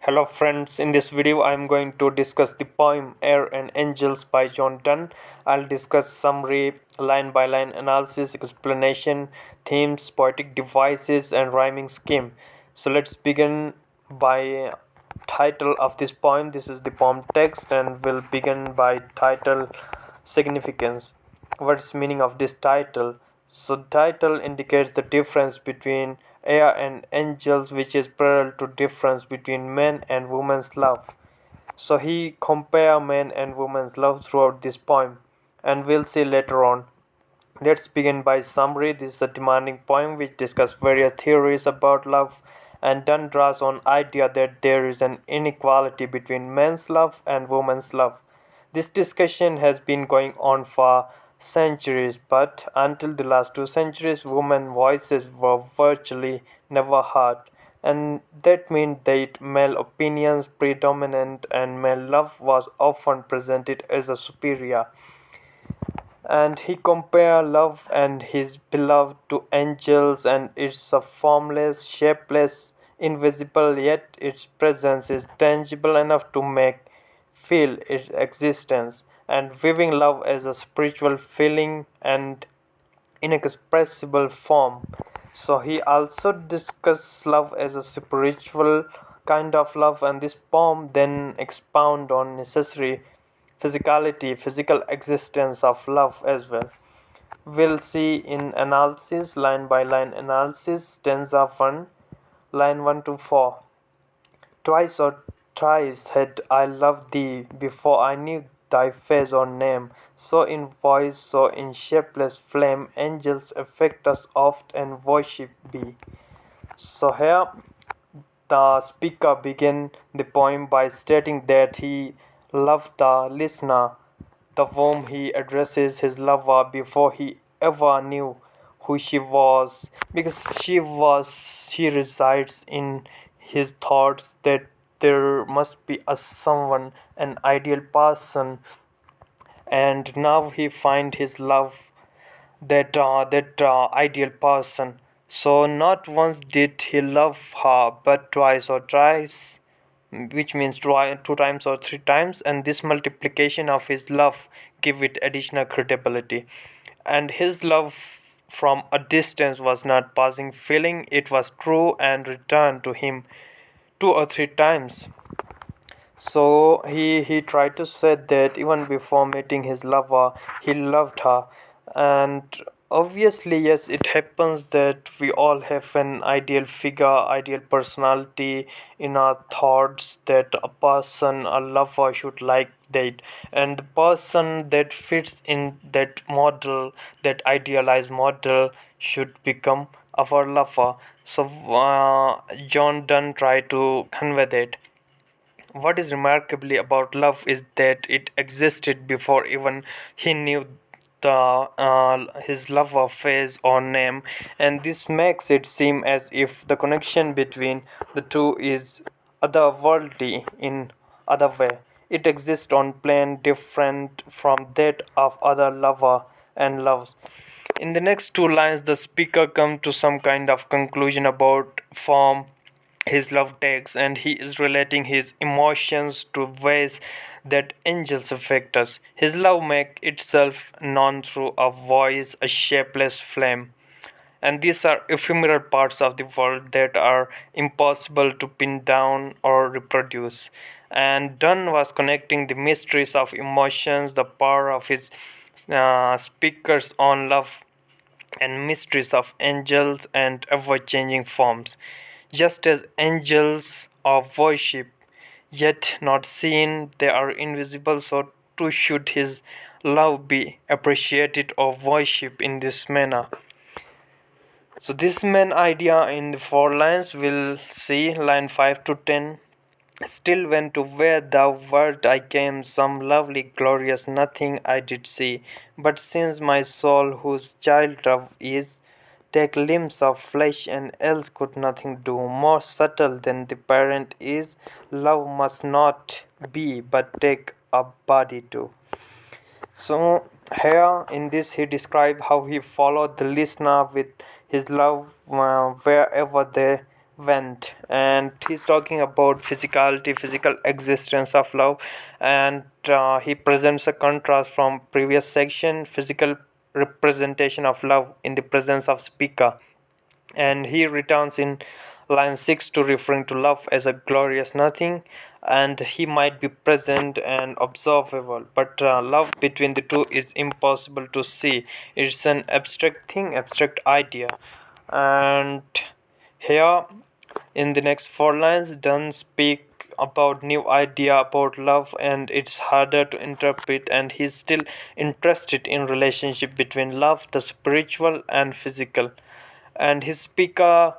Hello friends, in this video I am going to discuss the poem Air and Angels by John Donne. I'll discuss summary, line by line analysis, explanation, themes, poetic devices and rhyming scheme. So let's begin by title of this poem. This is the poem text and we'll begin by title significance. What's meaning of this title? So title indicates the difference between air and angels, which is parallel to difference between men and women's love. So he compare men and women's love throughout this poem, and we'll see later on. Let's begin by summary. This is a demanding poem which discusses various theories about love, and Donne draws on idea that there is an inequality between men's love and women's love. This discussion has been going on for centuries, but until the last 2 centuries, women's voices were virtually never heard, and that meant that male opinions predominant and male love was often presented as a superior. And he compared love and his beloved to angels, and it's a formless, shapeless, invisible, yet its presence is tangible enough to make feel its existence, and viewing love as a spiritual feeling and inexpressible form. So he also discusses love as a spiritual kind of love, and this poem then expound on necessary physicality, physical existence of love as well. We'll see in analysis, line by line analysis, stanza 1, line 1 to 4. Twice or thrice had I loved thee before I knew thy face or name. So in voice, so in shapeless flame, angels affect us oft and worship be. So here the speaker began the poem by stating that he loved the listener, the whom he addresses his lover before he ever knew who she was, because she resides in his thoughts, that there must be a someone, an ideal person, and now he find his love, that ideal person. So not once did he love her, but twice or thrice, which means 2 times or 3 times, and this multiplication of his love give it additional credibility. And his love from a distance was not passing feeling, it was true and returned to him 2 or 3 times. So he tried to say that even before meeting his lover, he loved her. And obviously, yes, it happens that we all have an ideal figure, ideal personality in our thoughts, that a person, a lover should like that. And the person that fits in that model, that idealized model, should become our lover. So John Donne tried to convey that. What is remarkably about love is that it existed before even he knew his lover face or name, and this makes it seem as if the connection between the two is otherworldly in other way. It exists on plane different from that of other lover and loves. In the next 2 lines, the speaker comes to some kind of conclusion about form his love takes, and he is relating his emotions to ways that angels affect us. His love makes itself known through a voice, a shapeless flame, and these are ephemeral parts of the world that are impossible to pin down or reproduce. And Donne was connecting the mysteries of emotions, the power of his speaker's own love, and mysteries of angels and ever changing forms. Just as angels are worship, yet not seen, they are invisible, so too should his love be appreciated or worshipped in this manner. So this main idea in the 4 lines we'll see, line 5 to 10. Still when to where thou wert I came, some lovely glorious nothing I did see. But since my soul whose child love is, take limbs of flesh and else could nothing do. More subtle than the parent is, love must not be but take a body too. So here in this he described how he followed the listener with his love wherever they went, and he's talking about physicality, physical existence of love. And he presents a contrast from previous section, physical representation of love in the presence of speaker. And he returns in line 6 to referring to love as a glorious nothing, and he might be present and observable, but love between the two is impossible to see. It's an abstract thing, abstract idea. And here in the next four lines, Donne speak about new idea about love, and it's harder to interpret, and he's still interested in relationship between love, the spiritual and physical. And his speaker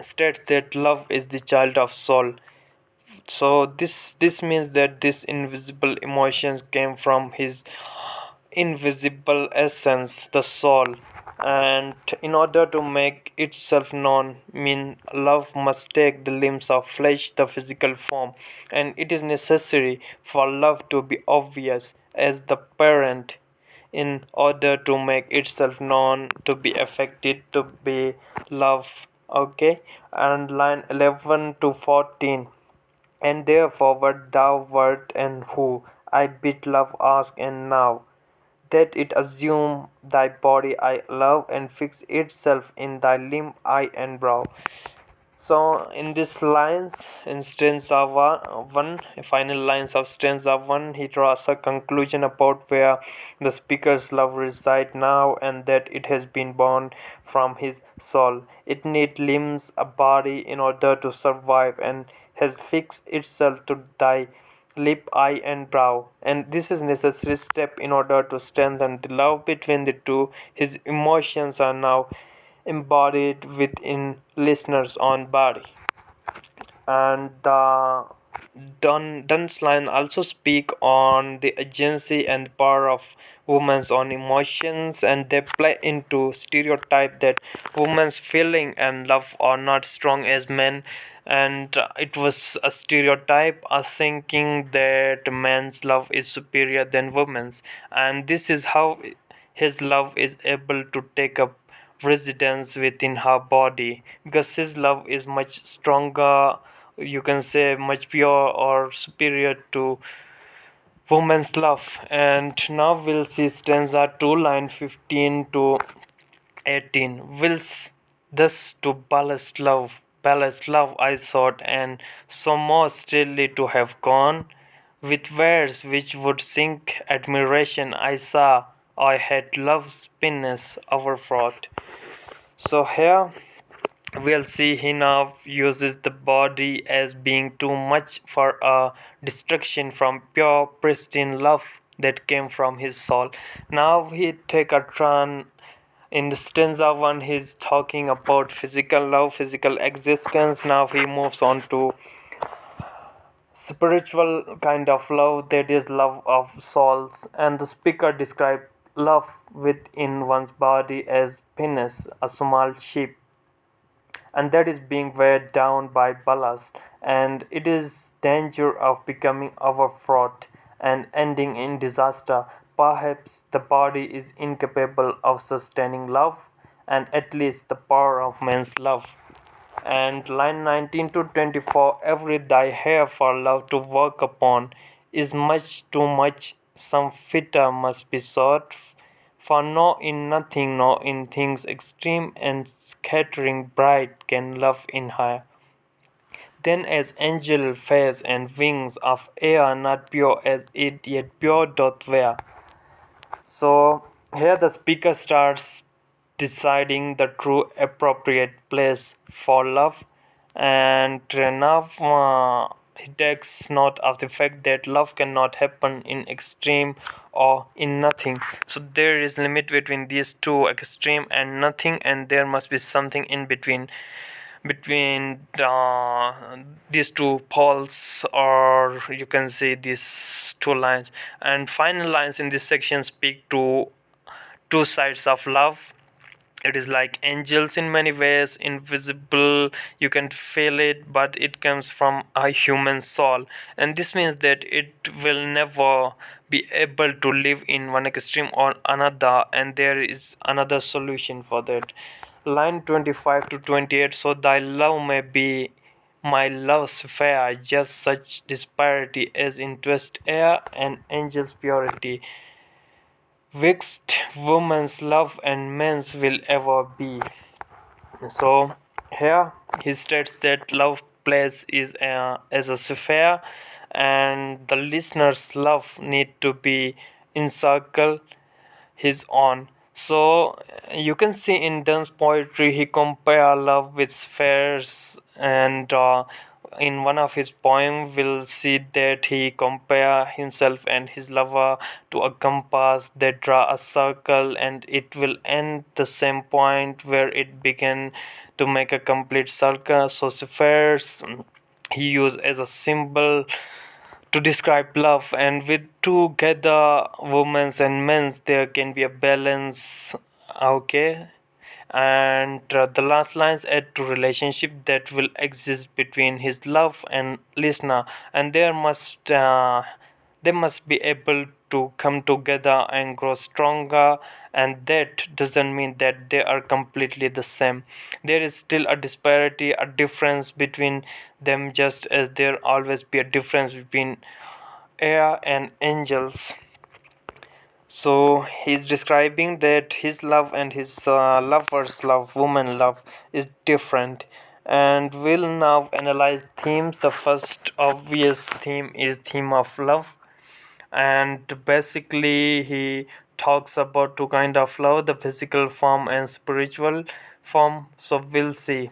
states that love is the child of soul. So this means that this invisible emotions came from his invisible essence, the soul. And in order to make itself known, mean love must take the limbs of flesh, the physical form, and it is necessary for love to be obvious as the parent in order to make itself known, to be affected, to be love. Okay, and line 11 to 14. And therefore what thou wert and who I bid love ask, and now that it assume thy body I love, and fix itself in thy limb, eye, and brow. So in these lines, in stanza 1, final lines of stanza 1, he draws a conclusion about where the speaker's love resides now, and that it has been born from his soul. It needs limbs, a body in order to survive, and has fixed itself to thy lip, eye, and brow. And this is necessary step in order to strengthen the love between the two. His emotions are now embodied within listener's own body. And the Dunn's line also speak on the agency and power of women's own emotions, and they play into stereotype that women's feeling and love are not strong as men. And it was a stereotype, a thinking that men's love is superior than women's, and this is how his love is able to take up residence within her body, because his love is much stronger, you can say much pure or superior to woman's love. And now we'll see stanza 2 line 15 to 18. Wills thus to ballast love I sought, and so more stillly to have gone, with words which would sink admiration I saw I had love's pinnace overfraught. So here we'll see he now uses the body as being too much for a distraction from pure pristine love that came from his soul. Now he take a turn. In the stanza 1 he's talking about physical love, physical existence. Now he moves on to spiritual kind of love, that is love of souls. And the speaker described love within one's body as penis, a small ship, and that is being weighed down by ballast, and it is danger of becoming overfraught and ending in disaster. Perhaps the body is incapable of sustaining love, and at least the power of man's love. And line 19 to 24, every thy hair for love to work upon is much too much, some fitter must be sought, for no in nothing, no in things extreme and scattering bright can love in her. Then as angel face and wings of air, not pure as it, yet pure doth wear. So here the speaker starts deciding the true appropriate place for love, and now he takes note of the fact that love cannot happen in extreme or in nothing. So there is limit between these two, extreme and nothing, and there must be something in between these two poles, or you can say these two lines. And final lines in this section speak to two sides of love. It is like angels in many ways, invisible, you can feel it, but it comes from a human soul, and this means that it will never be able to live in one extreme or another, and there is another solution for that. Line 25 to 28. So thy love may be my love's fair, just such disparity as in twist air and angel's purity. Wixt woman's love and men's will ever be. So here he states that love plays is as a sphere, and the listener's love need to be encircle his own. So you can see in Donne's poetry he compare love with spheres, and in one of his poems we'll see that he compare himself and his lover to a compass that draw a circle, and it will end the same point where it began to make a complete circle. So spheres he used as a symbol to describe love, and with together women's and men's there can be a balance. Okay, and the last lines add to relationship that will exist between his love and listener, and they must be able to come together and grow stronger, and that doesn't mean that they are completely the same. There is still a disparity, a difference between them, just as there always be a difference between air and angels. So he's describing that his love and his lover's love, woman love, is different. And we'll now analyze themes. The first obvious theme is theme of love, and basically he talks about two kind of love: the physical form and spiritual form. So we'll see.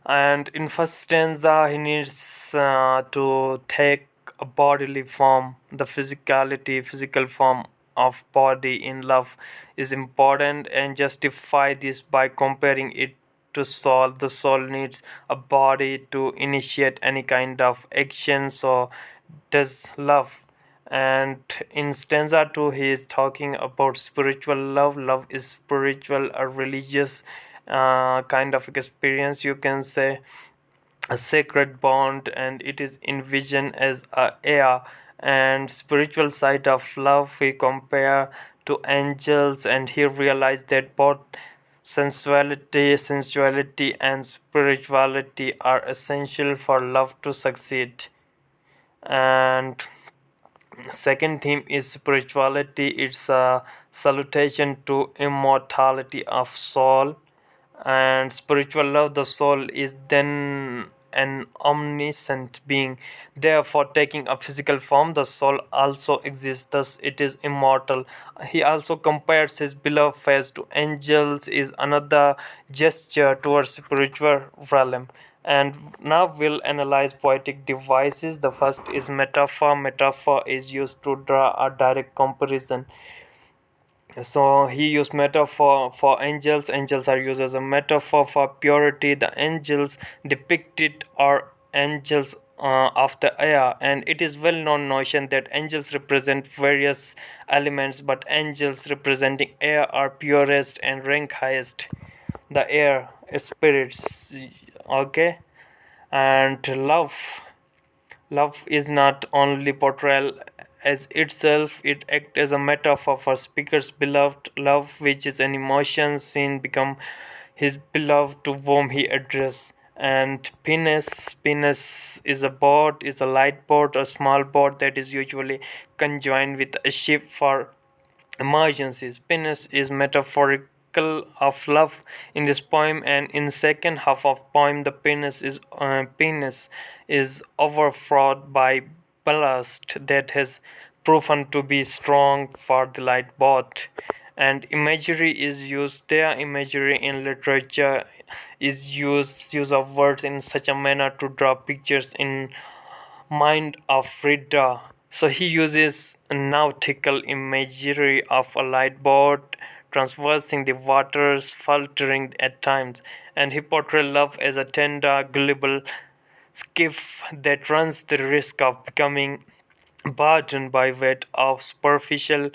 And in first stanza he needs to take a bodily form. The physical form of body in love is important, and justify this by comparing it to soul. The soul needs a body to initiate any kind of action, so does love. And in stanza 2 he is talking about spiritual love. Love is spiritual, a religious kind of experience, you can say, a sacred bond, and it is envisioned as a air and spiritual side of love. We compare to angels, and he realized that both sensuality and spirituality are essential for love to succeed. And second theme is spirituality. It's a salutation to immortality of soul. And spiritual love, the soul is then an omniscient being, therefore taking a physical form. The soul also exists, thus it is immortal. He also compares his beloved face to angels, is another gesture towards spiritual realm. And now we'll analyze poetic devices. The first is metaphor. Metaphor is used to draw a direct comparison. So he used metaphor for angels. Angels are used as a metaphor for purity. The angels depicted are angels of the air, and it is well known notion that angels represent various elements, but angels representing air are purest and rank highest. The air spirits. Okay. And love is not only portrayal as itself, it acts as a metaphor for speaker's beloved. Love, which is an emotion seen, become his beloved to whom he address. And penis is a boat, is a light boat, a small boat that is usually conjoined with a ship for emergencies. Penis is metaphorical of love in this poem, and in second half of poem the penis is overfraught by ballast that has proven to be strong for the light boat. And imagery is used there. Imagery in literature is use of words in such a manner to draw pictures in mind of reader. So he uses nautical imagery of a light boat traversing the waters, faltering at times, and he portrays love as a tender, gullible skiff that runs the risk of becoming burdened by weight of superficial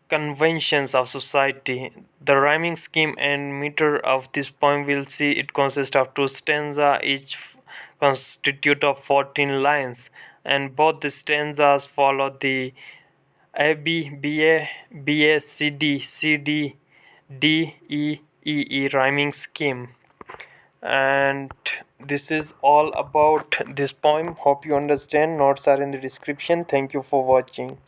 conventions of society. The rhyming scheme and meter of this poem, will see it consists of two stanzas, each constitute of 14 lines, and both the stanzas follow the A B B A B A C D C D D E E rhyming scheme. And this is all about this poem. Hope you understand. Notes are in the description. Thank you for watching.